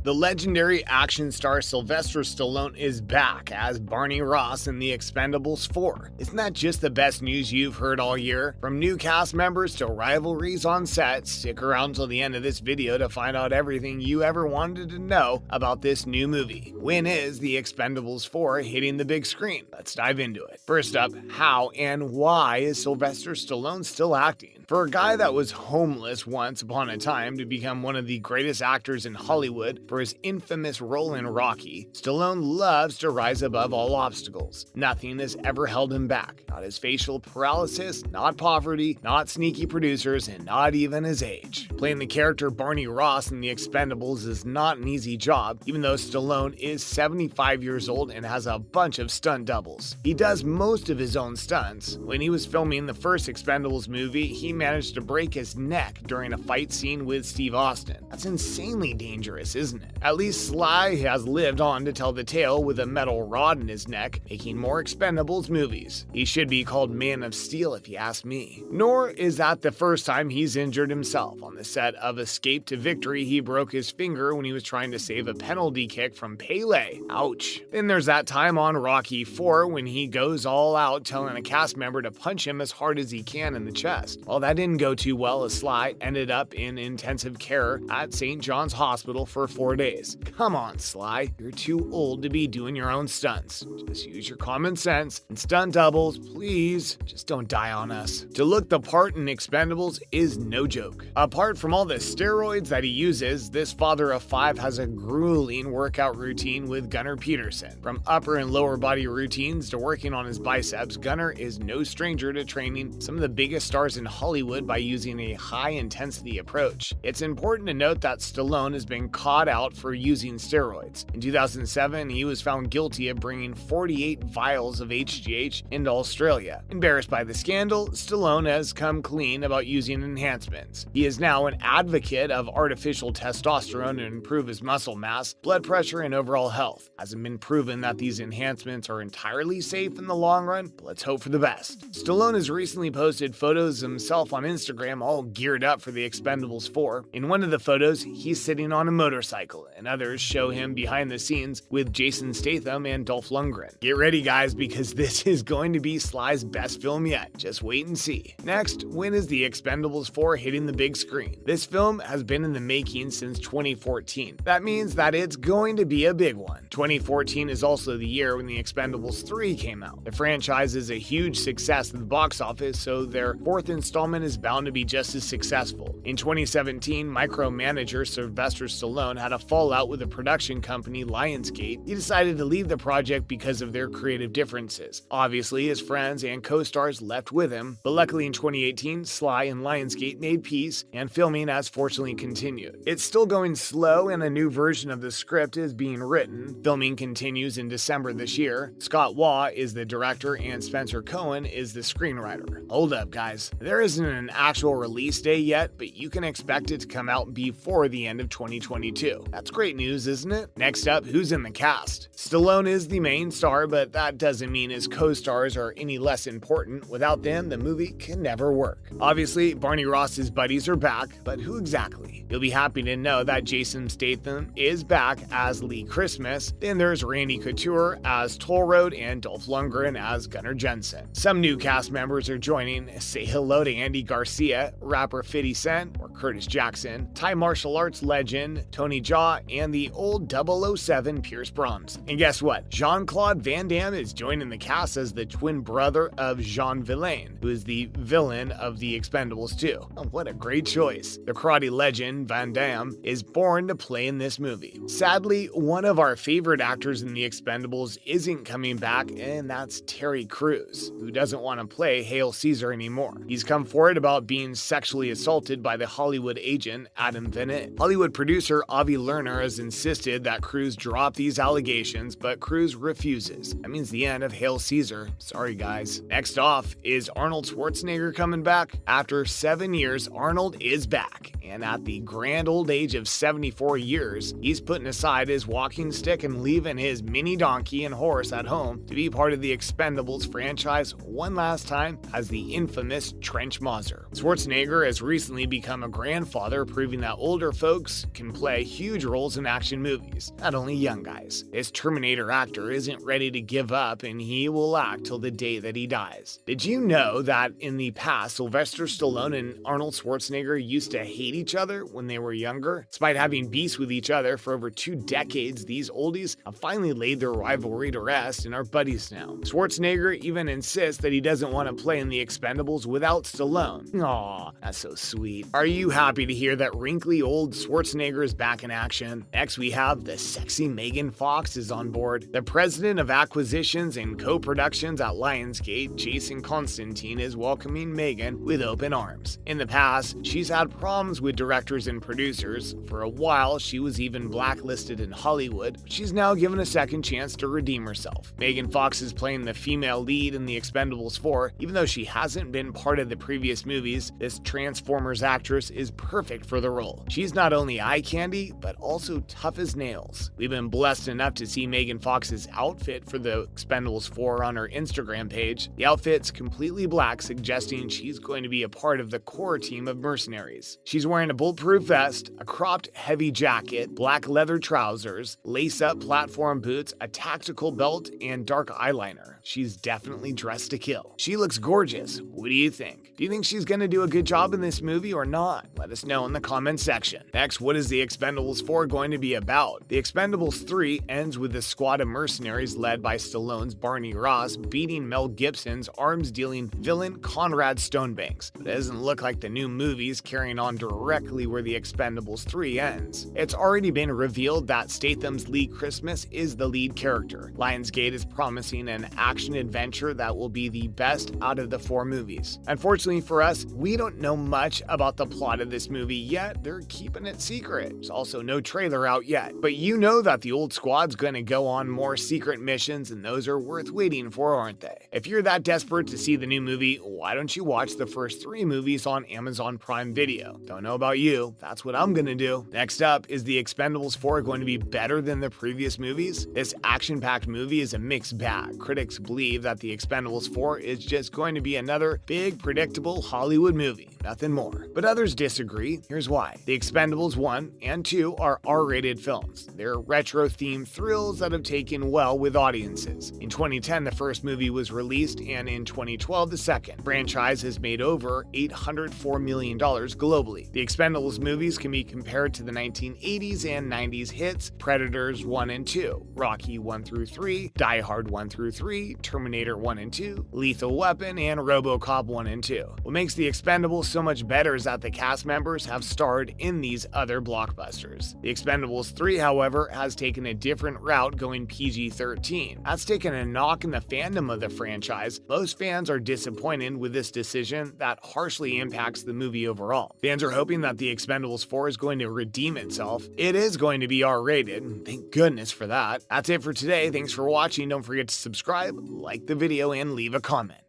The legendary action star Sylvester Stallone is back as Barney Ross in The Expendables 4. Isn't that just the best news you've heard all year? From new cast members to rivalries on set, stick around until the end of this video to find out everything you ever wanted to know about this new movie. When is The Expendables 4 hitting the big screen? Let's dive into it. First up, how and why is Sylvester Stallone still acting? For a guy that was homeless once upon a time to become one of the greatest actors in Hollywood for his infamous role in Rocky, Stallone loves to rise above all obstacles. Nothing has ever held him back. Not his facial paralysis, not poverty, not sneaky producers, and not even his age. Playing the character Barney Ross in The Expendables is not an easy job, even though Stallone is 75 years old and has a bunch of stunt doubles. He does most of his own stunts. When he was filming the first Expendables movie, he managed to break his neck during a fight scene with Steve Austin. That's insanely dangerous, isn't it? At least Sly has lived on to tell the tale with a metal rod in his neck, making more Expendables movies. He should be called Man of Steel if you ask me. Nor is that the first time he's injured himself. On the set of Escape to Victory, he broke his finger when he was trying to save a penalty kick from Pele. Ouch. Then there's that time on Rocky 4 when he goes all out telling a cast member to punch him as hard as he can in the chest. Well, that didn't go too well as Sly ended up in intensive care at St. John's Hospital for 4 days. Come on, Sly. You're too old to be doing your own stunts. Just use your common sense and stunt doubles, please. Just don't die on us. To look the part in Expendables is no joke. Apart from all the steroids that he uses, this father of five has a grueling workout routine with Gunnar Peterson. From upper and lower body routines to working on his biceps, Gunnar is no stranger to training some of the biggest stars in Hollywood by using a high-intensity approach. It's important to note that Stallone has been caught out for using steroids. In 2007, he was found guilty of bringing 48 vials of HGH into Australia. Embarrassed by the scandal, Stallone has come clean about using enhancements. He is now an advocate of artificial testosterone to improve his muscle mass, blood pressure, and overall health. Hasn't been proven that these enhancements are entirely safe in the long run, but let's hope for the best. Stallone has recently posted photos of himself on Instagram all geared up for The Expendables 4. In one of the photos, he's sitting on a motorcycle, and others show him behind the scenes with Jason Statham and Dolph Lundgren. Get ready, guys, because this is going to be Sly's best film yet. Just wait and see. Next, when is The Expendables 4 hitting the big screen? This film has been in the making since 2014. That means that it's going to be a big one. 2014 is also the year when The Expendables 3 came out. The franchise is a huge success at the box office, so their fourth installment is bound to be just as successful. In 2017, micromanager Sylvester Stallone had a fallout with the production company Lionsgate. He decided to leave the project because of their creative differences. Obviously, his friends and co-stars left with him, but luckily in 2018, Sly and Lionsgate made peace, and filming has fortunately continued. It's still going slow, and a new version of the script is being written. Filming continues in December this year. Scott Waugh is the director, and Spencer Cohen is the screenwriter. Hold up, guys. There isn't an actual release date yet, but you can expect it to come out before the end of 2022. That's great news, isn't it? Next up, who's in the cast? Stallone is the main star, but that doesn't mean his co-stars are any less important. Without them, the movie can never work. Obviously, Barney Ross's buddies are back, but who exactly? You'll be happy to know that Jason Statham is back as Lee Christmas. Then there's Randy Couture as Toll Road and Dolph Lundgren as Gunnar Jensen. Some new cast members are joining. Say hello to Andy Garcia, rapper 50 Cent or Curtis Jackson, Thai martial arts legend Tony Jaa, and the old 007 Pierce Brahms. And guess what? Jean-Claude Van Damme is joining the cast as the twin brother of Jean Villain, who is the villain of The Expendables 2. Oh, what a great choice. The karate legend Van Damme is born to play in this movie. Sadly, one of our favorite actors in The Expendables isn't coming back, and that's Terry Crews, who doesn't want to play Hail Caesar anymore. He's come forward about being sexually assaulted by the Hollywood agent Adam Vinette. Hollywood producer Avi Lerner has insisted that Crews drop these allegations, but Crews refuses. That means the end of Hail Caesar. Sorry, guys. Next off, is Arnold Schwarzenegger coming back? After 7 years, Arnold is back, and at the grand old age of 74 years, he's putting aside his walking stick and leaving his mini donkey and horse at home to be part of the Expendables franchise one last time as the infamous Trench schmozzer. Schwarzenegger has recently become a grandfather, proving that older folks can play huge roles in action movies, not only young guys. This Terminator actor isn't ready to give up, and he will act till the day that he dies. Did you know that in the past, Sylvester Stallone and Arnold Schwarzenegger used to hate each other when they were younger? Despite having beefs with each other for over 2 decades, these oldies have finally laid their rivalry to rest and are buddies now. Schwarzenegger even insists that he doesn't want to play in the Expendables without Stallone. Aw, that's so sweet. Are you happy to hear that wrinkly old Schwarzenegger is back in action? Next, we have the sexy Megan Fox is on board. The president of acquisitions and co-productions at Lionsgate, Jason Constantine, is welcoming Megan with open arms. In the past, she's had problems with directors and producers. For a while, she was even blacklisted in Hollywood, but she's now given a second chance to redeem herself. Megan Fox is playing the female lead in the Expendables 4. Even though she hasn't been part of the previous movies, this Transformers actress is perfect for the role. She's not only eye candy, but also tough as nails. We've been blessed enough to see Megan Fox's outfit for the Expendables 4 on her Instagram page. The outfit's completely black, suggesting she's going to be a part of the core team of mercenaries. She's wearing a bulletproof vest, a cropped heavy jacket, black leather trousers, lace-up platform boots, a tactical belt, and dark eyeliner. She's definitely dressed to kill. She looks gorgeous. What do you think? Do you think she's gonna do a good job in this movie or not? Let us know in the comments section. Next, what is the Expendables 4 going to be about? The Expendables 3 ends with a squad of mercenaries led by Stallone's Barney Ross beating Mel Gibson's arms-dealing villain Conrad Stonebanks. But it doesn't look like the new movie's carrying on directly where the Expendables 3 ends. It's already been revealed that Statham's Lee Christmas is the lead character. Lionsgate is promising an action-adventure that will be the best out of the 4 movies. Unfortunately for us, we don't know much about the plot of this movie yet. They're keeping it secret. There's also no trailer out yet. But you know that the old squad's gonna go on more secret missions, and those are worth waiting for, aren't they? If you're that desperate to see the new movie, why don't you watch the first 3 movies on Amazon Prime Video? Don't know about you, that's what I'm gonna do. Next up, is the Expendables 4 going to be better than the previous movies? This action-packed movie is a mixed bag. Critics believe that the Expendables 4 is just going to be another big, predictable Hollywood movie. Nothing more. But others disagree. Here's why. The Expendables 1 and 2 are R-rated films. They're retro-themed thrills that have taken well with audiences. In 2010, the first movie was released, and in 2012, the second. The franchise has made over $804 million globally. The Expendables movies can be compared to the 1980s and 90s hits Predators 1 and 2, Rocky 1 through 3, Die Hard 1 through 3, Terminator 1 and 2, Lethal Weapon, and RoboCop 1 and 2. What makes the Expendables so much better is that the cast members have starred in these other blockbusters. The Expendables 3, however, has taken a different route, going PG-13. That's taken a knock in the fandom of the franchise. Most fans are disappointed with this decision that harshly impacts the movie overall. Fans are hoping that the Expendables 4 is going to redeem itself. It is going to be R-rated. Thank goodness for that. That's it for today. Thanks for watching. Don't forget to subscribe, like the video, and leave a comment.